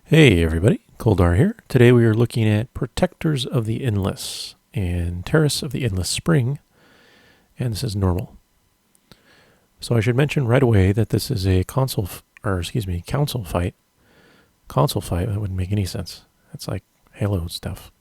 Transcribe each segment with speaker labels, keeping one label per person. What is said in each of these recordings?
Speaker 1: Hey everybody, Coldar here. Today we are looking at Protectors of the Endless and Terrace of the Endless Spring, and this is normal. So I should mention right away that this is a council fight. Console fight, that wouldn't make any sense. That's like Halo stuff,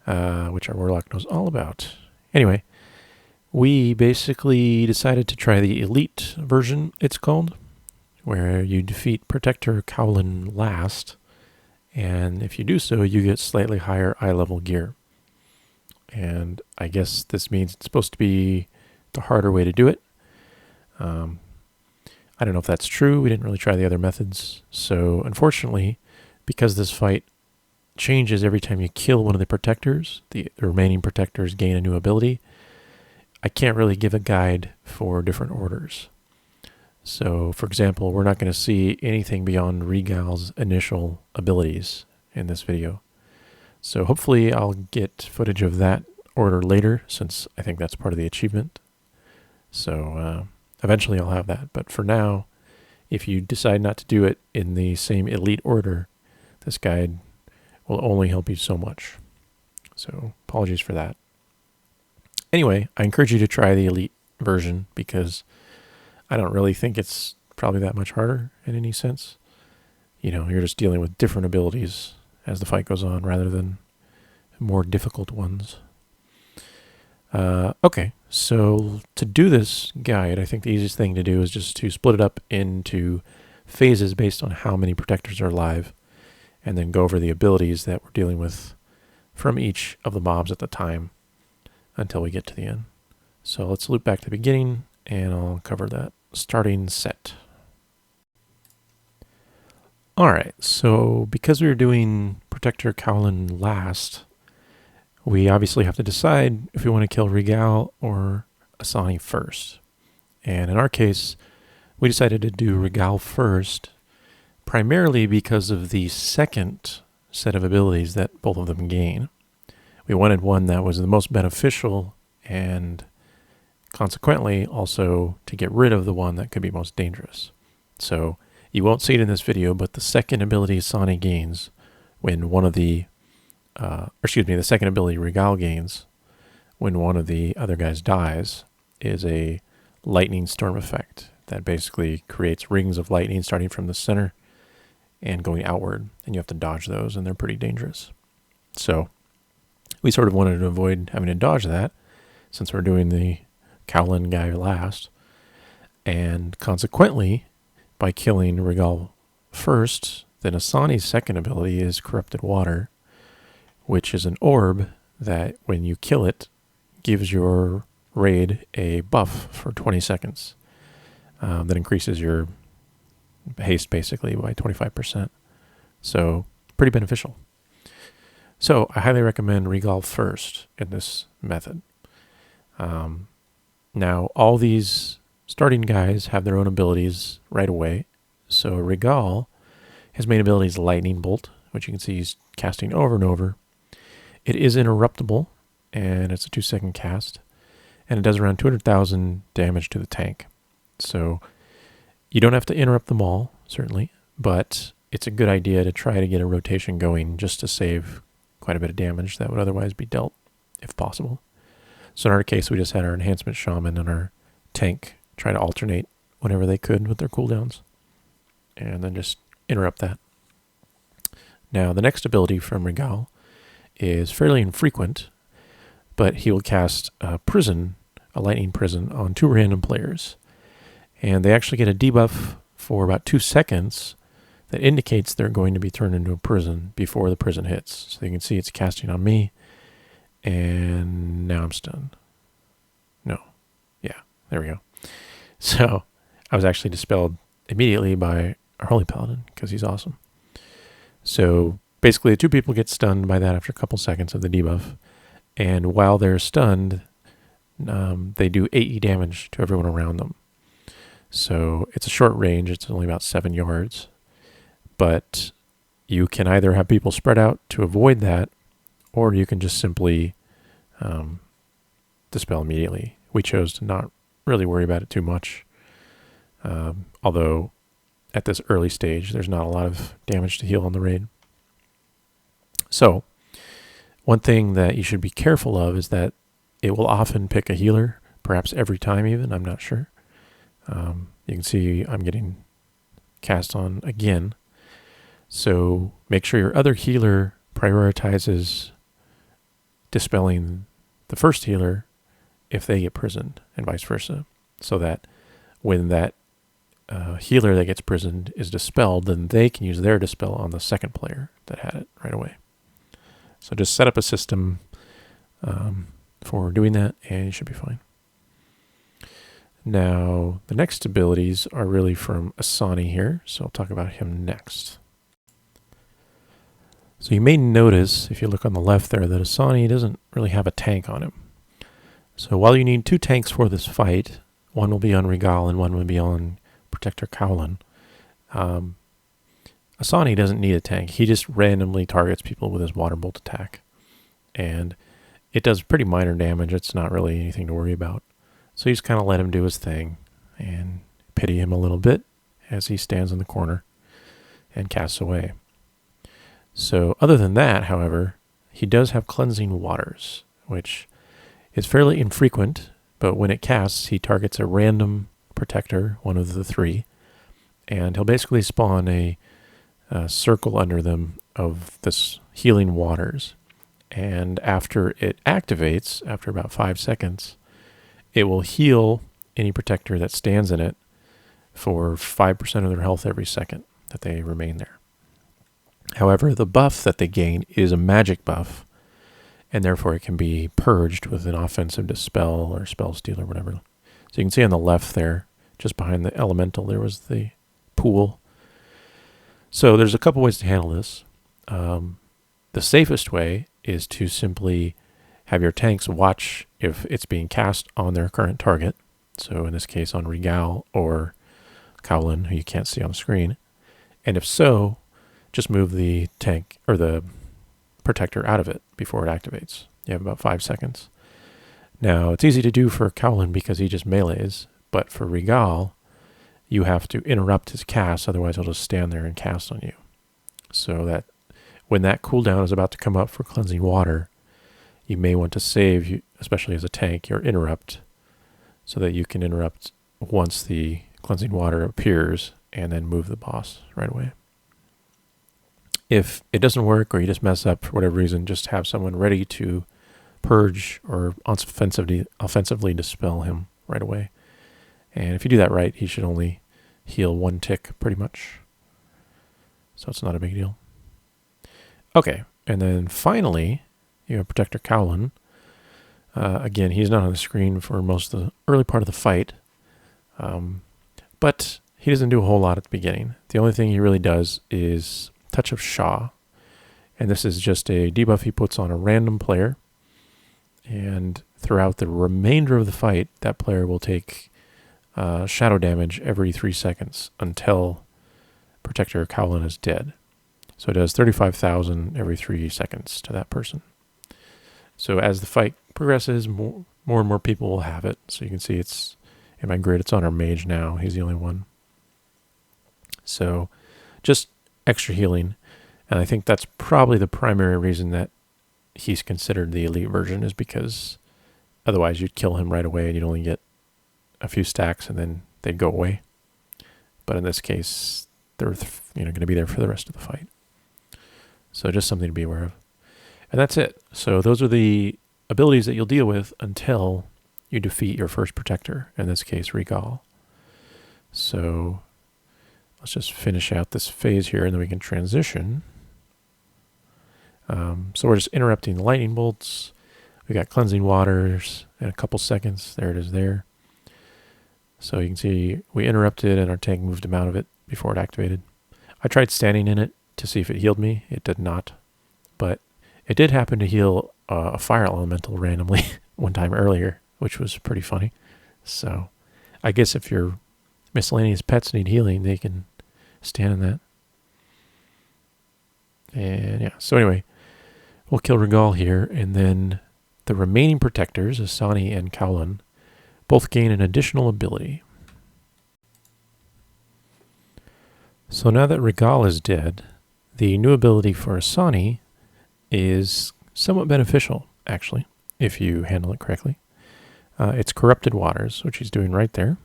Speaker 1: which our Warlock knows all about. Anyway, we basically decided to try the Elite version, it's called, where you defeat Protector Cowlin last, and if you do so, you get slightly higher eye level gear. And I guess this means it's supposed to be the harder way to do it. I don't know if that's true. We didn't really try the other methods. So unfortunately, because this fight changes every time you kill one of the protectors, the remaining protectors gain a new ability, I can't really give a guide for different orders. So, for example, we're not going to see anything beyond Regal's initial abilities in this video. So hopefully I'll get footage of that order later, since I think that's part of the achievement. So eventually I'll have that. But for now, if you decide not to do it in the same elite order, this guide will only help you so much. So apologies for that. Anyway, I encourage you to try the elite version because I don't really think it's probably that much harder in any sense. You know, you're just dealing with different abilities as the fight goes on rather than more difficult ones. Okay, so to do this guide, I think the easiest thing to do is just to split it up into phases based on how many protectors are alive, and then go over the abilities that we're dealing with from each of the mobs at the time until we get to the end. So let's loop back to the beginning, and I'll cover that starting set. Alright, so because we were doing Protector Cowlin last, we obviously have to decide if we want to kill Regal or Asani first. And in our case, we decided to do Regal first, primarily because of the second set of abilities that both of them gain. We wanted one that was the most beneficial and consequently also to get rid of the one that could be most dangerous. So you won't see it in this video, but the second ability Asani gains when one of the the second ability Regal gains when one of the other guys dies is a lightning storm effect that basically creates rings of lightning starting from the center and going outward, and you have to dodge those, and they're pretty dangerous. So we sort of wanted to avoid having to dodge that since we're doing the Cowlin guy last, and consequently, by killing Regal first, then Asani's second ability is Corrupted Water, which is an orb that, when you kill it, gives your raid a buff for 20 seconds. That increases your haste basically by 25%. So, pretty beneficial. So, I highly recommend Regal first in this method. Now, all these starting guys have their own abilities right away. So Regal, his main ability is Lightning Bolt, which you can see he's casting over and over. It is interruptible, and it's a 2-second cast, and it does around 200,000 damage to the tank. So you don't have to interrupt them all, certainly, but it's a good idea to try to get a rotation going just to save quite a bit of damage that would otherwise be dealt, if possible. So in our case, we just had our enhancement shaman and our tank try to alternate whenever they could with their cooldowns, and then just interrupt that. Now, the next ability from Regal is fairly infrequent, but he will cast a lightning prison, on 2 random players. And they actually get a debuff for about 2 seconds that indicates they're going to be turned into a prison before the prison hits. So you can see it's casting on me, and now I'm stunned. No. Yeah, there we go. So I was actually dispelled immediately by our Holy Paladin because he's awesome. So basically, the 2 people get stunned by that after a couple seconds of the debuff. And while they're stunned, they do AE damage to everyone around them. So it's a short range. It's only about 7 yards. But you can either have people spread out to avoid that, or you can just simply dispel immediately. We chose to not really worry about it too much. Although at this early stage. There's not a lot of damage to heal on the raid. So, one thing that you should be careful of is that it will often pick a healer, perhaps every time even, I'm not sure. You can see I'm getting cast on again. So make sure your other healer prioritizes dispelling the first healer if they get prisoned, and vice versa. So that when that healer that gets prisoned is dispelled, then they can use their dispel on the second player that had it right away. So just set up a system for doing that, and you should be fine. Now, the next abilities are really from Asani here, so I'll talk about him next. So you may notice, if you look on the left there, that Asani doesn't really have a tank on him. So while you need 2 tanks for this fight, one will be on Regal and one will be on Protector Cowlin, Asani doesn't need a tank. He just randomly targets people with his Water Bolt attack. And it does pretty minor damage. It's not really anything to worry about. So you just kind of let him do his thing and pity him a little bit as he stands in the corner and casts away. So other than that, however, he does have Cleansing Waters, which is fairly infrequent, but when it casts, he targets a random protector, one of the 3, and he'll basically spawn a circle under them of this healing waters. And after it activates, after about 5 seconds, it will heal any protector that stands in it for 5% of their health every second that they remain there. However, the buff that they gain is a magic buff, and therefore it can be purged with an offensive dispel or spell steal or whatever. So you can see on the left there, just behind the elemental, there was the pool. So there's a couple ways to handle this. The safest way is to simply have your tanks watch if it's being cast on their current target. So in this case on Regal or Cowlin, who you can't see on the screen. And if so, just move the tank or the protector out of it before it activates. You have about 5 seconds. Now, it's easy to do for Cowlin because he just melees, but for Regal, you have to interrupt his cast, otherwise he'll just stand there and cast on you. So that when that cooldown is about to come up for Cleansing Water, you may want to save, especially as a tank, your interrupt, so that you can interrupt once the Cleansing Water appears and then move the boss right away. If it doesn't work or you just mess up for whatever reason, just have someone ready to purge or offensively dispel him right away. And if you do that right, he should only heal 1 tick pretty much. So it's not a big deal. Okay, and then finally, you have Protector Cowlin. Again, he's not on the screen for most of the early part of the fight, but he doesn't do a whole lot at the beginning. The only thing he really does is Touch of Shaw, and this is just a debuff he puts on a random player, and throughout the remainder of the fight, that player will take shadow damage every 3 seconds until Protector Cowlin is dead. So it does 35,000 every 3 seconds to that person. So as the fight progresses, more and more people will have it. So you can see it's in my grid, it's on our mage now. He's the only one. So just extra healing. And I think that's probably the primary reason that he's considered the elite version, is because otherwise you'd kill him right away and you'd only get a few stacks and then they'd go away. But in this case, they're going to be there for the rest of the fight. So just something to be aware of. And that's it. So those are the abilities that you'll deal with until you defeat your first protector, in this case Regal. So let's just finish out this phase here and then we can transition. So we're just interrupting the lightning bolts. We got Cleansing Waters in a couple seconds. There it is there. So you can see we interrupted and our tank moved him out of it before it activated. I tried standing in it to see if it healed me. It did not. But it did happen to heal a fire elemental randomly one time earlier, which was pretty funny. So I guess if your miscellaneous pets need healing, they can stand in that. And yeah, so anyway, we'll kill Regal here, and then the remaining protectors, Asani and Cowlin, both gain an additional ability. So now that Regal is dead, the new ability for Asani is somewhat beneficial, actually, if you handle it correctly. It's Corrupted Waters, which he's doing right there.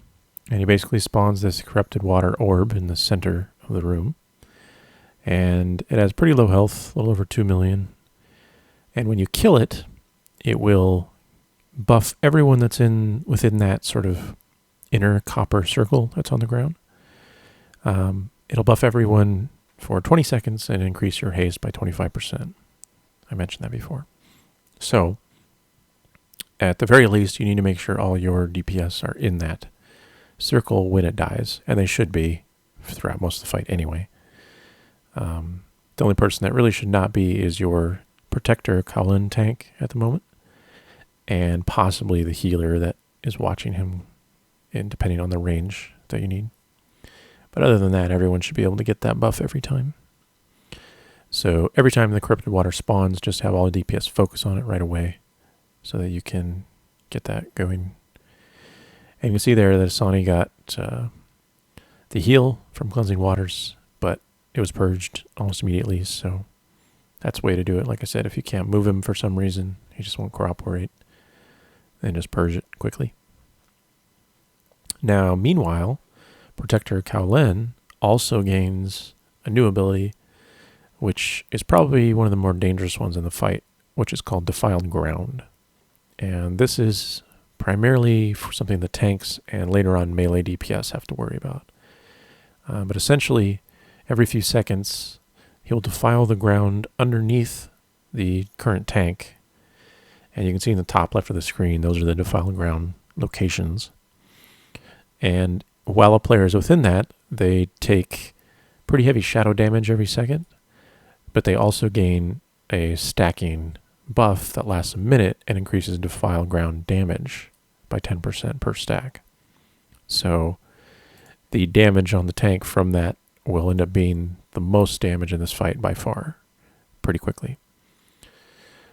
Speaker 1: And he basically spawns this Corrupted Water orb in the center of the room. And it has pretty low health, a little over 2 million. And when you kill it, it will buff everyone that's within that sort of inner copper circle that's on the ground. It'll buff everyone for 20 seconds and increase your haste by 25%. I mentioned that before. So, at the very least, you need to make sure all your DPS are in that circle when it dies, and they should be throughout most of the fight anyway. The only person that really should not be is your Protector Kowlin tank at the moment, and possibly the healer that is watching him, and depending on the range that you need. But other than that, everyone should be able to get that buff every time. So every time the Corrupted Water spawns, just have all the DPS focus on it right away so that you can get that going. And you can see there that Asani got the heal from Cleansing Waters, but it was purged almost immediately, so that's the way to do it. Like I said, if you can't move him for some reason, he just won't cooperate, then just purge it quickly. Now, meanwhile, Protector Kowlin also gains a new ability, which is probably one of the more dangerous ones in the fight, which is called Defiled Ground. And this is primarily for something the tanks and later on melee DPS have to worry about. But essentially, every few seconds, he'll defile the ground underneath the current tank. And you can see in the top left of the screen, those are the defiled ground locations. And while a player is within that, they take pretty heavy shadow damage every second, but they also gain a stacking buff that lasts a minute and increases defiled ground damage by 10% per stack. So the damage on the tank from that will end up being the most damage in this fight by far, pretty quickly.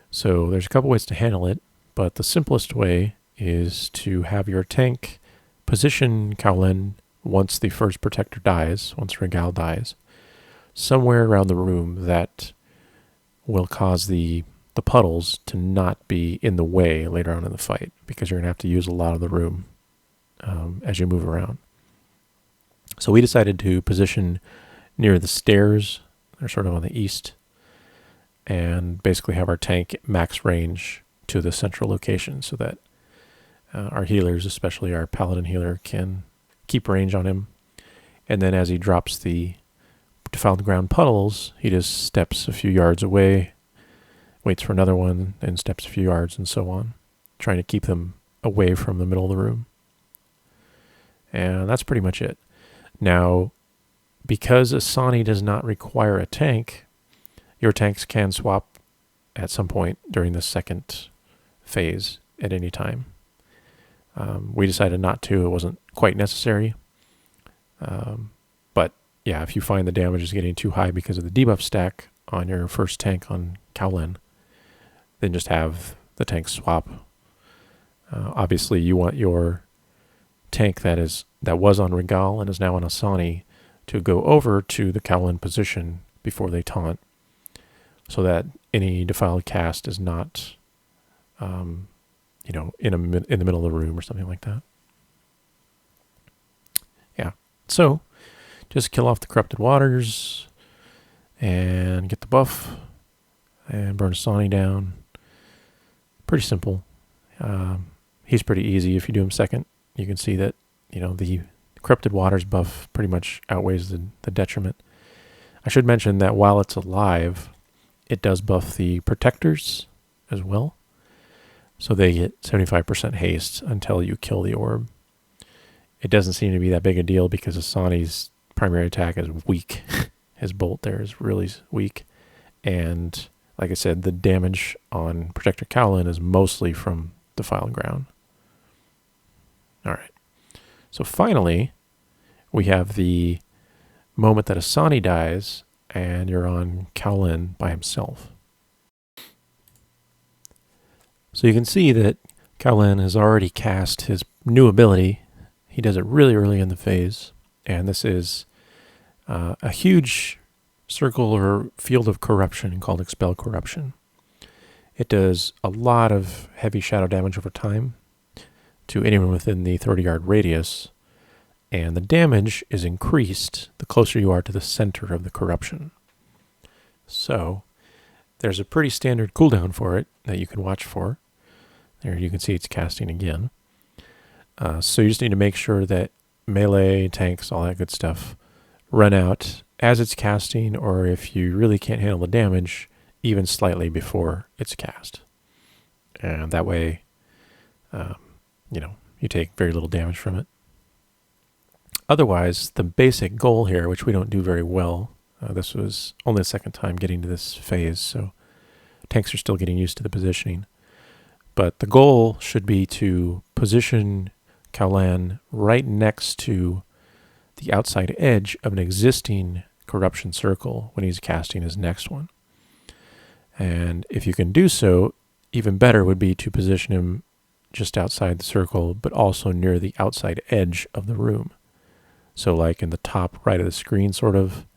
Speaker 1: So there's a couple ways to handle it, but the simplest way is to have your tank position Kowlin once the first Protector dies, once Regal dies, somewhere around the room that will cause the puddles to not be in the way later on in the fight, because you're going to have to use a lot of the room as you move around. So we decided to position near the stairs. They're sort of on the east, and basically have our tank max range to the central location so that our healers, especially our paladin healer, can keep range on him. And then as he drops the defiled ground puddles, he just steps a few yards away, waits for another one, and steps a few yards, and so on, trying to keep them away from the middle of the room. And that's pretty much it. Now, because Asani does not require a tank, your tanks can swap at some point during the second phase at any time. We decided not to. It wasn't quite necessary. But yeah, if you find the damage is getting too high because of the debuff stack on your first tank on Kowlin, then just have the tank swap. Obviously, you want your tank that was on Regal and is now on Asani to go over to the Kowlin position before they taunt, so that any defiled cast is not in the middle of the room or something like that. Yeah. So just kill off the Corrupted Waters and get the buff and burn Asani down. Pretty simple. He's pretty easy if you do him second. You can see that, the Corrupted Waters buff pretty much outweighs the detriment. I should mention that while it's alive, it does buff the Protectors as well. So they get 75% haste until you kill the orb. It doesn't seem to be that big a deal because Asani's primary attack is weak. His bolt there is really weak. And like I said, the damage on Protector Kowlin is mostly from Defiled Ground. All right. So finally, we have the moment that Asani dies and you're on Kowlin by himself. So you can see that Kowlin has already cast his new ability. He does it really early in the phase, and this is a huge circle or field of corruption called Expel Corruption. It does a lot of heavy shadow damage over time to anyone within the 30-yard radius, and the damage is increased the closer you are to the center of the corruption. So there's a pretty standard cooldown for it that you can watch for. There you can see it's casting again. So you just need to make sure that melee, tanks, all that good stuff run out as it's casting, or if you really can't handle the damage, even slightly before it's cast. And that way, you take very little damage from it. Otherwise, the basic goal here, which we don't do very well, this was only the second time getting to this phase, so tanks are still getting used to the positioning. But the goal should be to position Kaulan right next to the outside edge of an existing corruption circle when he's casting his next one. And if you can do so, even better would be to position him just outside the circle, but also near the outside edge of the room. So like in the top right of the screen, sort of,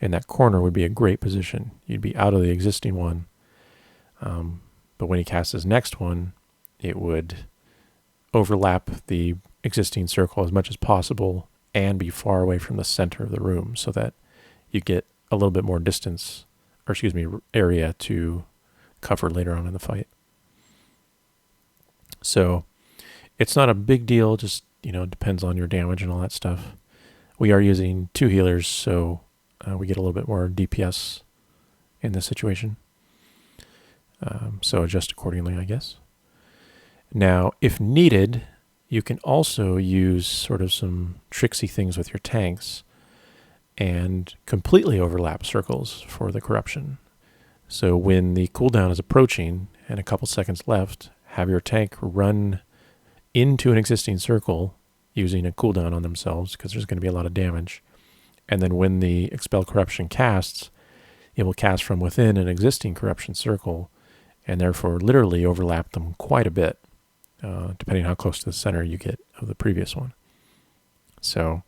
Speaker 1: in that corner would be a great position. You'd be out of the existing one. But when he casts his next one, it would overlap the existing circle as much as possible and be far away from the center of the room so that you get a little bit more distance, area to cover later on in the fight. So it's not a big deal, just, depends on your damage and all that stuff. We are using 2 healers, so we get a little bit more DPS in this situation. So adjust accordingly, I guess. Now, if needed, you can also use sort of some tricksy things with your tanks and completely overlap circles for the corruption. So when the cooldown is approaching and a couple seconds left, have your tank run into an existing circle using a cooldown on themselves, because there's going to be a lot of damage. And then when the Expel Corruption casts, it will cast from within an existing corruption circle and therefore literally overlap them quite a bit, depending on how close to the center you get of the previous one. So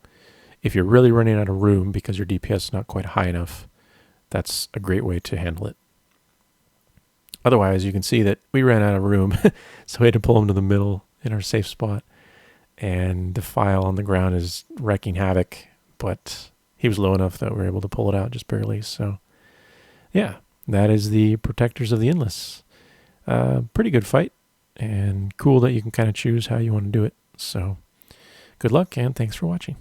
Speaker 1: if you're really running out of room because your DPS is not quite high enough, that's a great way to handle it. Otherwise, you can see that we ran out of room, so we had to pull him to the middle in our safe spot. And the file on the ground is wreaking havoc, but he was low enough that we were able to pull it out just barely. So, yeah, that is the Protectors of the Endless. Pretty good fight, and cool that you can kind of choose how you want to do it. So, good luck, and thanks for watching.